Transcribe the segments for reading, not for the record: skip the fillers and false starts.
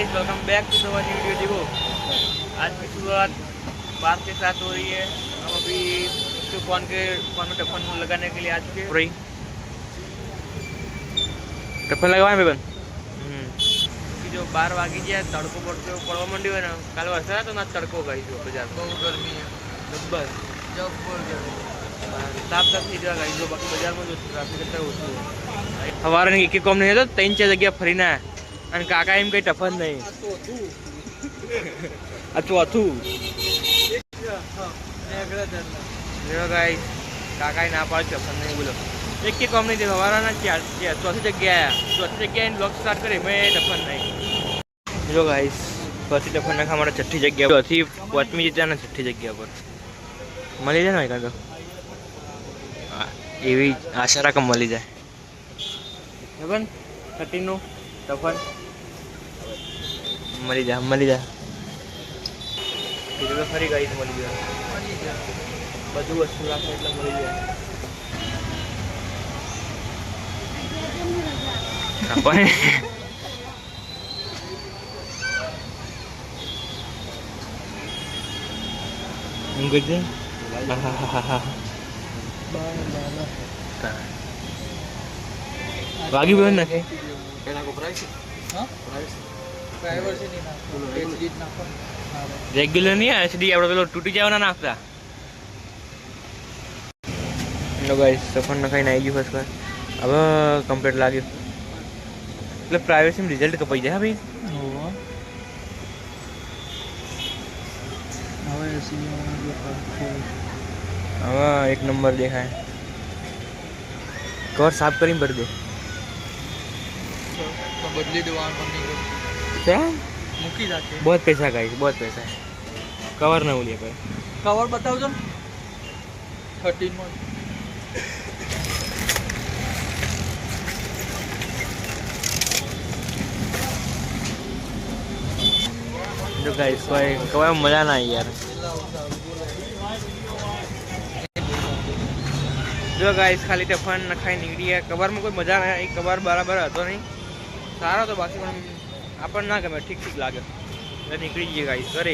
Guys welcome back to the new video. देखो आज की शुरुआत 5 के साथ हो रही है। हम अभी तो फोन में टफन लगाने के लिए आ चुके हैं। टफन लगवाए बेबन जो 12 वागी जाए तड़को पड़वा मंडी है ना काल वरसाद तो ना तड़को गई जो बाजार बहुत गर्मी है जब्बर साफ साफ थी जगह गई जो बाकी बाजार में जो ट्राफिक है हमारे एक कम नहीं है तो 3-4 जगह फरीना है અને કાકા એમ કઈ ટફન નહીં હતું કાકા ના પાડે ટફન નહીં બોલો એક કે કોમ નહીં હવાના ચોથી જગ્યાએ બ્લોગ સ્ટાર્ટ કરે મેં ટફન નહીં જો ગાઈસ પછી ટફન નાખા મારા છઠ્ઠી જગ્યા ચોથી પાંચમી જગ્યા ને છઠ્ઠી જગ્યા પર મળી જાય ને કાકા એવી આશા રાખો મળી જાય ટફન 13 નું ટફન મળી જાય કીધું તો ફરી ગઈ તો મળી જાય બધું વસ્તુ રાખે એટલે મળી જાય વાગી બન નાખે રેગ્યુલર નહીં એચડી આપણે પેલો તૂટી જવાના નાખતા નો ગાઈસ સફર નખાઈને આવી ગયું ફર્સ્ટ ક્લાસ હવે કમ્પ્લીટ લાગ્યું એટલે પ્રાઇવેટ રિઝલ્ટ કપાઈ જાય ભાઈ હવે એક નંબર દેખાય કવર સાફ કરીને ભરી દે बदली दीवार क्या मुकी जाके बहुत पैसा गाइस बहुत पैसा है कवर ना बोलिए पर कवर बताओ जो 13 में जो गाइस कोई कवर मजा ना यार जो गाइस खाली टफन नखाई निकली है कवर में कोई मजा नहीं कवर बराबर હતો नहीं सारा तो बाकी अपन ना गमे ठीक लागे निकली जाइए गाइस करे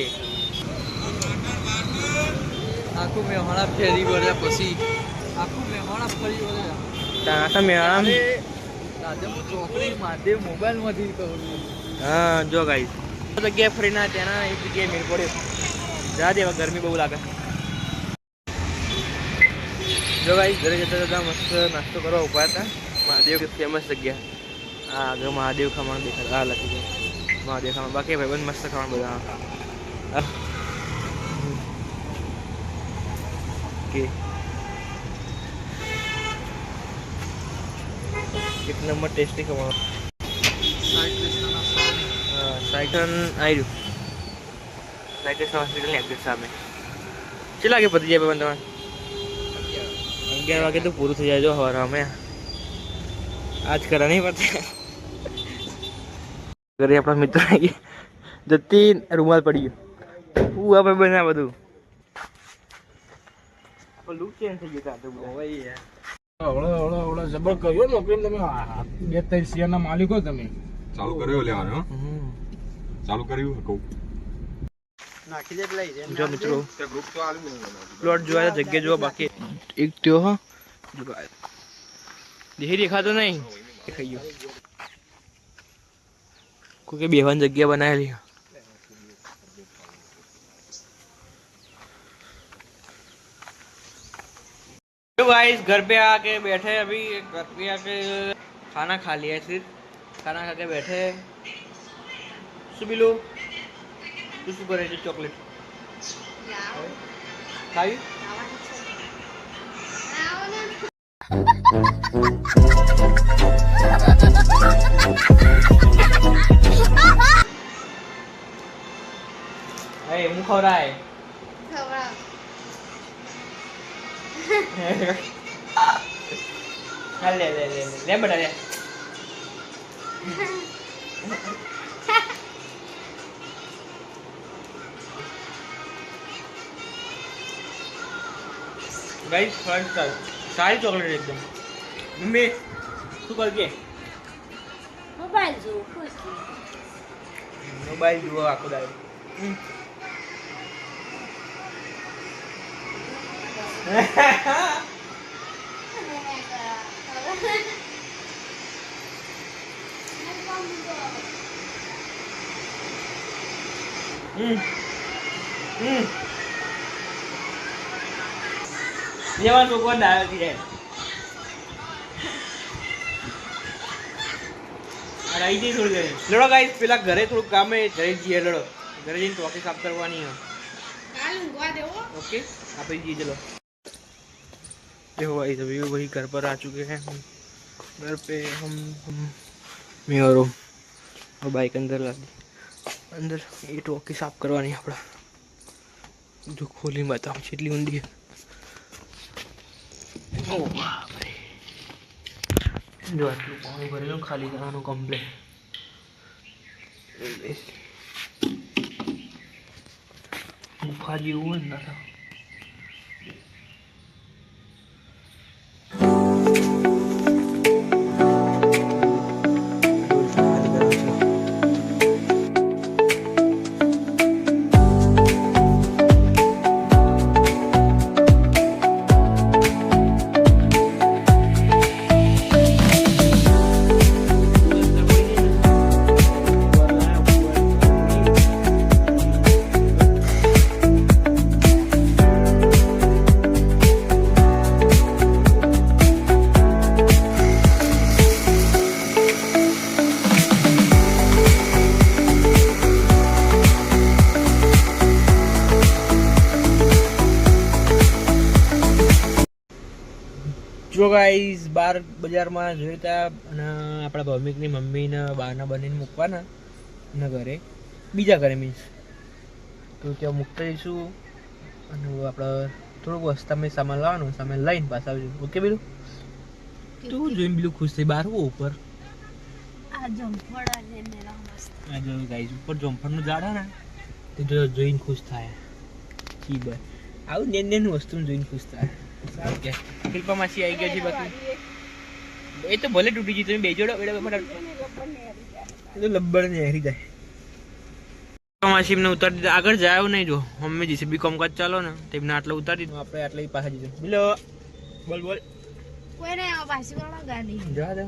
आखू में हमारा फेरी बोले पसी आखू में हमारा फेरी बोले ताता में आराम राजा मु चोकड़ी महादेव मोबाइल માંથી કહું हां जो गाइस जगह फरीना तेना एक जगह मिल पड़े जा दे गर्मी बहुत लागे जो गाइस घरे जता मस्त नाश्तो करवा उभा था महादेव की फेमस जगह आगे महादेव खमण देखा लगी गए महादेव खमण बाकी भाई बन मस्त खमण बजा के एक नंबर टेस्टी खमण साइकल आई साइकल हॉस्पिटल ने एग्जिट सामने चला के पति जाए बंद 11 वागे तो पूरा થઈ જાય જો હવારા में आज करा नहीं पड़ता घरे अपना मित्र जती रूमाल पड़ी वो अब बना बधु लुक चेंज થઈ ગયો કાતો ભાઈ ઓળો જબર કર્યો ને પ્રેમ તમે 2-3 શેર ના માલિક હો તમે ચાલુ કર્યો લેવાનો ચાલુ કર્યું કહું નાખી દે લઈ જો મિત્રો ગ્રુપ તો આલુ પ્લોટ જોયા જગ્યા જો બાકી એક ત્યો હો દેહી દેખાતો નહીં દેખાયો कोई बेहन जगह बनाएली तो गाइस घर पे आके बैठे अभी घर पे आके खाना खा लिया सिर्फ खाना खा के बैठे सुबिलो तू शू करे चॉकलेट खाई Hey, मुंह खौरा है खौरा ले बेटा ले गाइस फर्स्ट सारी चॉकलेट एकदम मम्मी तू कर के मोबाइल जो खुश મોબાઈલ જુઓ આખો દાડો. જેવા લોકો ડાયો છે રહી જઈ થોડી ઘરે. લડો ગાઈસ, પેલા ઘરે થોડું કામ હે, ઘરે જઈએ. લડો ઘરે જઈને ટોકી સાફ કરવાની है. ओके आप ही चलो. देखो भाई अभी वही घर पर आ चुके हैं हम. घर पे हम मैं और बाइक अंदर ला दी. अंदर ये टोकी साफ करवानी આપડા. जो खोली बताऊं કેટલી ઊંડી है. ओ बाप रे, जो આટલું પાણી ભરેલું ખાલી કરવાનું કમ્પ્લીટ. ગુફા જેવું જ ના જો ગાઈસ બાર બજારમાં જોઈતા અને આપણા ભૌમિકની મમ્મીને બહારના બનીને મૂકવાના ના ઘરે, બીજા ઘરે મીન્સ તો ત્યાં મૂકતા જઈશું. અને આપણે થોડુંક વસ્તામાં સામાન લાવવાનું, સામાન લઈને પાછા આવજો. ઓકે બીલું? તું જોઈને બીલું ખુશ થઈ. બહાર હું ઉપર આ જો ગાઈસ ઉપર જમફળનું ઝાડ હે ને તે જોઈને ખુશ થાય. કી ભાઈ આવું નેન વસ્તુ જોઈને ખુશ થાય. સારું કે શિલ્પા માસી આવી ગયા છે. બાકી એ તો ભલે તૂટી ગઈ, તમે બે જોડો લબ્બર ને હેરી જાય. માસી એમને ઉતારી દીધા. આગળ જાય નહીં. જો મમ્મી જીસીબી કામકાજ ચાલો ને તેમને આટલો ઉતારી દીધું. આપણે આટલે પાછા જઈશું. બોલો બોલ બોલ. કોઈને પાછી ગાડી જા દે.